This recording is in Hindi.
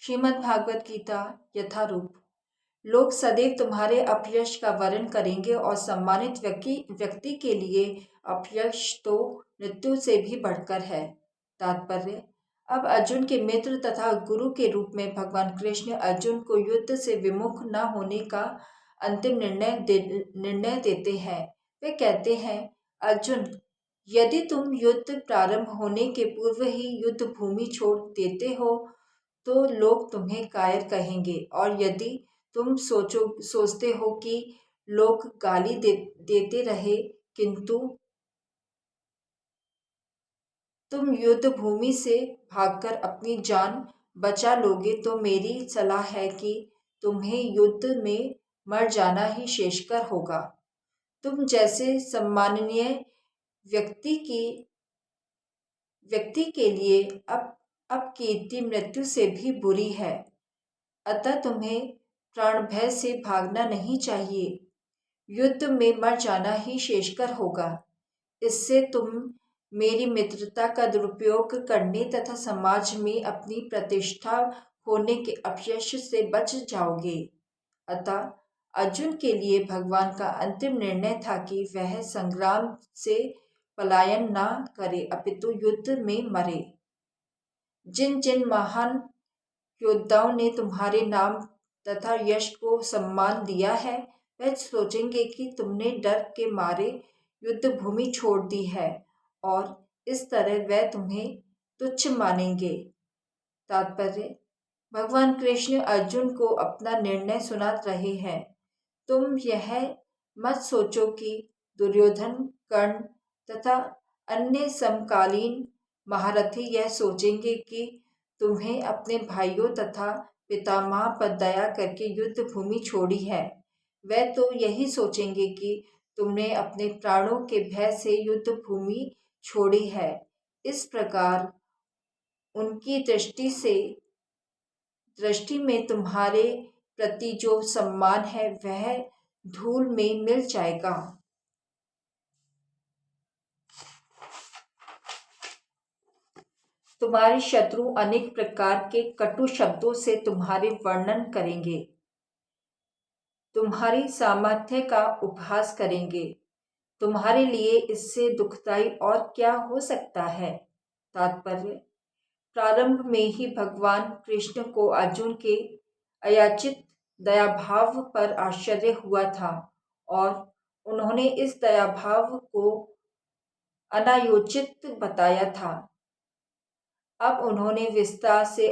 श्रीमद् भागवत गीता यथारूप। लोग सदैव तुम्हारे अपयश का वर्णन करेंगे और सम्मानित व्यक्ति के लिए अपयश तो मृत्यु से भी बढ़कर है। तात्पर्य। अब अर्जुन के मित्र तथा गुरु के रूप में भगवान कृष्ण अर्जुन को युद्ध से विमुख न होने का अंतिम निर्णय देते हैं। वे कहते हैं, अर्जुन, यदि तुम युद्ध प्रारंभ होने के पूर्व ही युद्ध भूमि छोड़ देते हो तो लोग तुम्हें कायर कहेंगे, और यदि तुम सोचते हो कि लोग गाली देते रहे किंतु तुम युद्ध भूमि से भागकर अपनी जान बचा लोगे, तो मेरी सलाह है कि तुम्हें युद्ध में मर जाना ही श्रेयस्कर होगा। तुम जैसे सम्माननीय व्यक्ति के लिए अब कीर्ति मृत्यु से भी बुरी है। अतः तुम्हें प्राण भय से भागना नहीं चाहिए, युद्ध में मर जाना ही श्रेयस्कर होगा। इससे तुम मेरी मित्रता का दुरुपयोग करने तथा समाज में अपनी प्रतिष्ठा खोने के अपयश से बच जाओगे। अतः अर्जुन के लिए भगवान का अंतिम निर्णय था कि वह संग्राम से पलायन न करे अपितु युद्ध में मरे। जिन जिन महान योद्धाओं ने तुम्हारे नाम तथा यश को सम्मान दिया है, वह सोचेंगे कि तुमने डर के मारे युद्ध भूमि छोड़ दी है, और इस तरह वह तुम्हें तुच्छ मानेंगे। तात्पर्य। भगवान कृष्ण अर्जुन को अपना निर्णय सुना रहे हैं। तुम यह मत सोचो कि दुर्योधन, कर्ण तथा अन्य समकालीन महारथी यह सोचेंगे कि तुम्हें अपने भाइयों तथा पितामह पर दया करके युद्ध भूमि छोड़ी है। वह तो यही सोचेंगे कि तुमने अपने प्राणों के भय से युद्ध भूमि छोड़ी है। इस प्रकार उनकी दृष्टि में तुम्हारे प्रति जो सम्मान है वह धूल में मिल जाएगा। तुम्हारे शत्रु अनेक प्रकार के कटु शब्दों से तुम्हारे वर्णन करेंगे, तुम्हारी सामर्थ्य का उपहास करेंगे। तुम्हारे लिए इससे दुखदाई और क्या हो सकता है। तात्पर्य। प्रारंभ में ही भगवान कृष्ण को अर्जुन के अयाचित दयाभाव पर आश्चर्य हुआ था, और उन्होंने इस दयाभाव को अनायोचित बताया था। अब उन्होंने विस्तार से